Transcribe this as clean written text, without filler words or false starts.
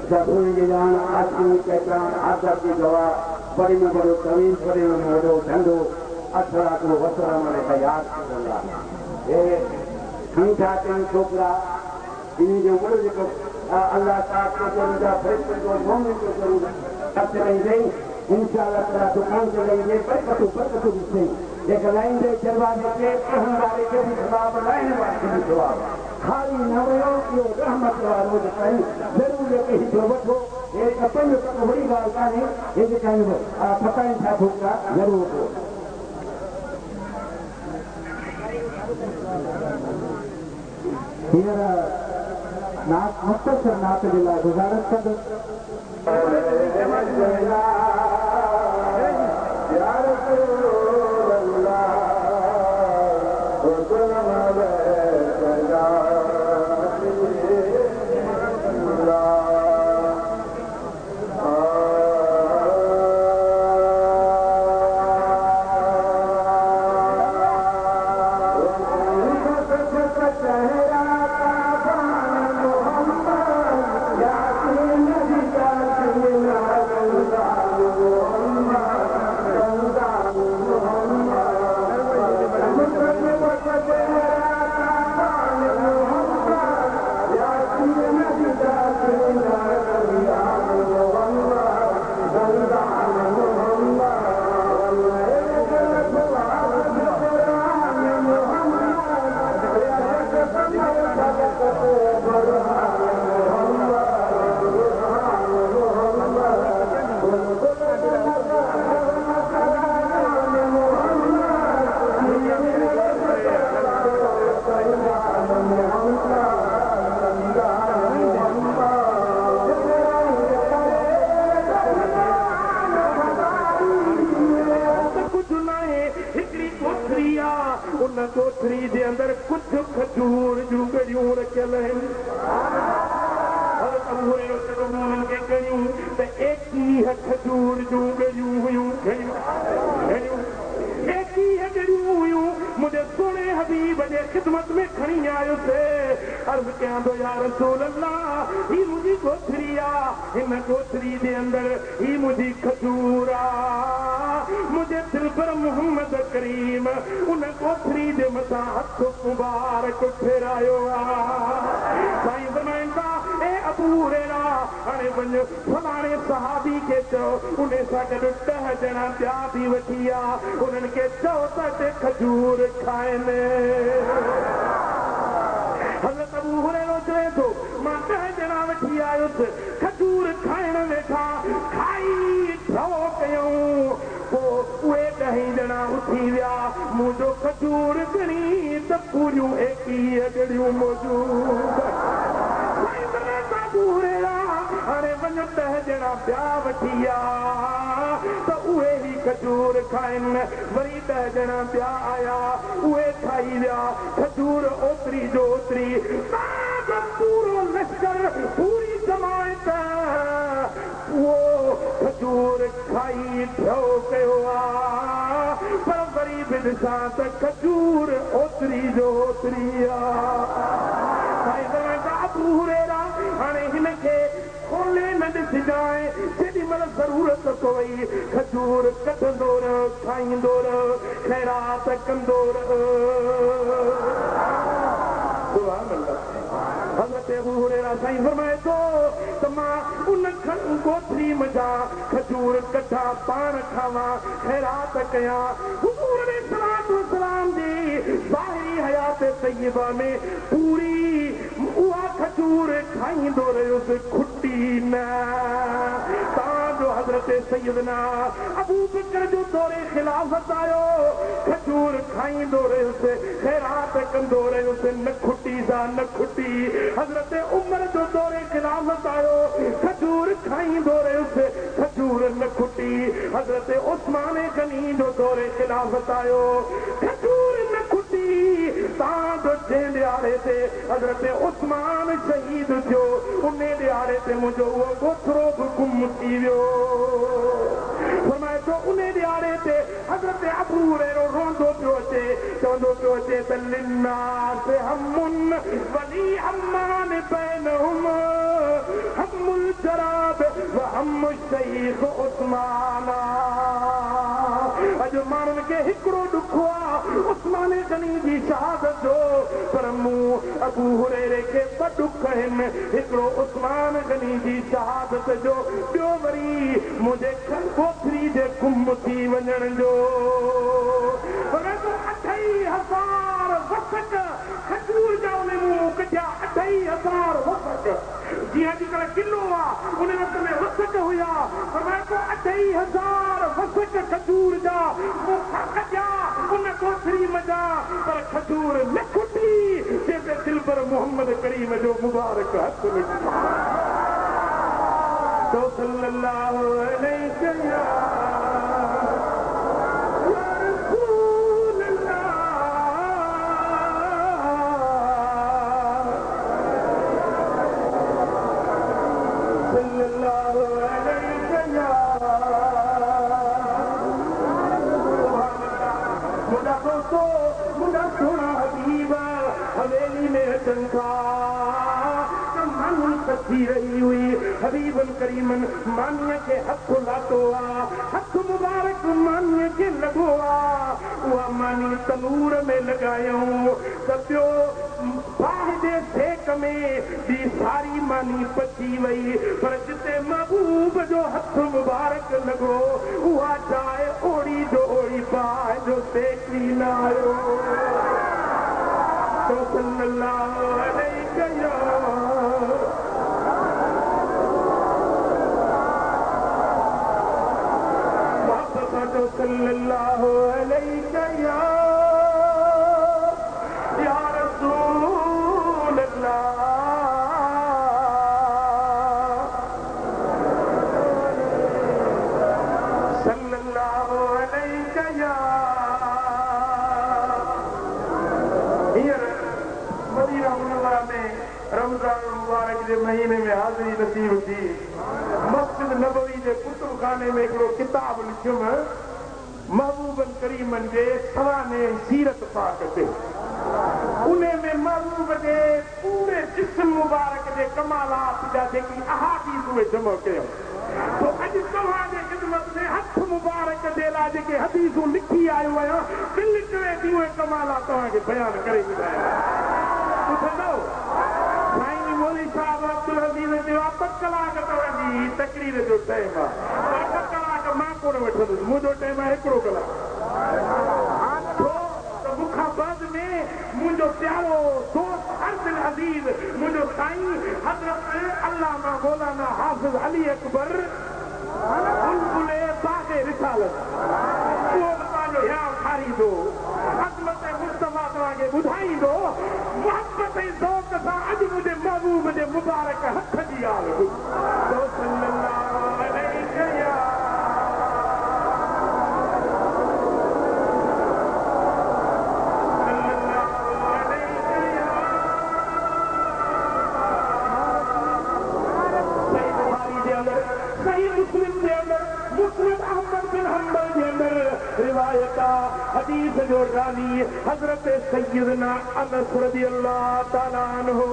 سبھن کی جان آسمی پہچان آدھر کی گواہ بڑی میں بڑو طویل بڑی میں بڑو ڈھنڈو اثرات و وسرہ میں خیات کی اللہ اے سنٹھا تین چھوکرا انہی جو بڑو جکو اللہ صاحب کو ضرور جا فرشت کو مومن کو ضرور سب سے رہیں گے انشاءاللہ تعالیٰ دکان سے رہیں گے برکتو بسیں لیکن لائن دے چلوانے کے اہم والے کے بھی ثواب لائن والے کے بھی ثواب خالی نویوں کی رحمت والوں سے کہیں ضرور ہے کہ ہی جوبت ہو ایک اپن جو تک بڑی گال کا ہے یہ جو کہیں ہو پتہ انسا بھوکا ضرور ہو میرا نات مختصر نات للہ گزارت کر دو یا رسول اللہ وسلم کوتھری دے اندر کچھ کھجور جو گڑیوں رکھل ہیں حضرت ابو ہریرہ سے مومن کے گڑیوں تے ایک ہی کھجور جو گڑیوں ہویوں ایک ہی گڑیوں ہویوں مجھے سونے حبیب دے خدمت میں کھڑی آئے سے عرض کیا دو یا رسول اللہ ہی مجھے کوتھریا ان کوتھری دے اندر ہی مجھے کھجورا مجھے دل پر محمد کریم ان کوتھری دے مسا ہاتھ مبارک پھیرایو سائیں فرمائیں تا اے ابو ہریرہ انے ونج فلانے صحابی کے چو انہیں ساکر 10 جنا پیا بھی وٹھیا انہن کے چو تک کھجور کھائے نے حضرت ابو ہریرہ چوئے تو ماں 10 جنا وٹھی آئے کھجور کھائن ویٹھا کھائی ٹھو کیوں اوے 10 جنا اٹھی ویا مجھو کھجور گنی تب پوریوں ایک ہی گڑیوں موجود ہانے ون 10 جنا پیا وٹھیا تو اوے ہی کھجور کھائن وری 10 جنا پیا آیا اوے کھائی ویا کھجور اوتری جو اوتری پورو لشکر پوری جماعت وہ کھجور کھائی ٹھو کیو پر وری بدساں تے کھجور اوتری جو اوتری ابو ہریرہ ہانے ہن کے کھولے نہ ڏس جائیں جیڑی مل ضرورت کوئی کھجور کڈندو رہو کھائیندو رہو خیرات کندو رہو سبحان اللہ حضرت ابو ہریرہ سائیں فرمائے تو ماں ان کوتھری مجا کھجور کٹھا پان کھاواں خیرات کیا حضور علیہ السلام دی ظاہری حیات طیبہ میں پوری اوہ کھجور کھائیں دو رہے اس کھٹی نہ جو حضرت سیدنا ابو بکر جو دور خلافت آئو کھجور کھائیں دو رہے اسے خیرات کندو رہے اسے نہ کھٹی سا نہ کھٹی حضرت عمر جو دور خلافت آئو کھجور کھائیں دو رہے اسے کھجور نہ کھٹی حضرت عثمان غنی جو دور خلافت آئو کھجور نہ کھٹی تاں جو جین دیارے تھے حضرت عثمان شہید جو انہیں دیارے تھے مجھو وہ گھترو بکم کیویو فرمائے تو انہیں دیارے تھے حضرت ابو ہریرہ روندو پیوچے چوندو پیوچے للناس ہمن ولی امان بینہم ہم الشراب وهم الشيخ عثمان اج مانن کے ہکڑو ڈکھوا عثمان غنی جی شہادت جو پر منہ ابو ہریرے کے بڈک ہن ہکڑو عثمان غنی جی شہادت جو ॿियो वरी मुंहिंजे कोठरी जे गुम थी वञण जो 2000 वसक खजूर जा उन मूं कढिया 2000 वसक जीअं अॼुकल्ह किलो आहे उन वक़्त में वसक हुया पर 2000 वसक खजूर जा मूंखां कढिया उन कोठरी मजा पर खजूर न खुटी जंहिंते दिल पर मोहम्मद करीम जो मुबारक हथ में तो सल्लल्लाहु अलैहि या रसूल अल्लाह सल्लल्लाहु अलैहि या मुझा दोस्तों मुझा सोना हबीब हवेली में अचनि था थी रही हुई हबीबन करीमन मानिया के हथ लातो हथ मुबारक मानिया के लगो उहा मानी तनूर में लगायूं त बाह जे सेक में दी सारी मानी पची वई पर जिते महबूब जो हथ मुबारक लगो उहा चाहे ओड़ी जो ओड़ी बाह जो सेक भी न आयो तो सल्लल्लाहु अलैहि या सल्लल्लाहु अलैहि या रसूल अल्लाह सल्लल्लाहु अलैहि या हींअर मदीना मुनव्वरा में रमज़ान मुबारक जे महीने में हाज़िरी नसीब थी मस्जिद नबवी जे कुतुब खाने में हिकिड़ो किताब लिखियुमि महबूबन करीमन जे सवाने सीरत पाक ते उन में महबूब जे पूरे जिस्म मुबारक जे कमालात जा जेकी अहादीस उहे जमा कयो तो अॼु तव्हांजे ख़िदमत में हथ मुबारक जे लाइ जेके हदीसूं लिखी आयो आहियां दिलि करे थी उहे कमालात तव्हांखे बयानु करे ॿुधायां ॿुधंदो साईं मौलवी साहिब अब्दुल हमीद जो 2 कलाक तव्हांजी तकरीर जो टाइम आहे 2 कलाक मां कोन वठंदुसि मुंहिंजो टाइम आहे 1 कलाक छो त मूंखां बाद में मुंहिंजो प्यारो दोस्त अर्जुन अज़ीज़ मुंहिंजो साईं हज़रत अल्लामा मौलाना हाफ़िज़ अली अकबर बुलबुले बाग़े रिसालत उहो तव्हांजो यादि खारींदो अज़मत मुस्तफ़ा तव्हांखे ॿुधाईंदो मोहब्बत ऐं ज़ौक़ सां अॼु मुंहिंजे महबूब जे मुबारक हथ जी ॻाल्हि तो सल्लल्लाहु अलैहि या हदीस जो रावी हजरत सैयदना अनस रज़ी अल्लाह ताला अन्हु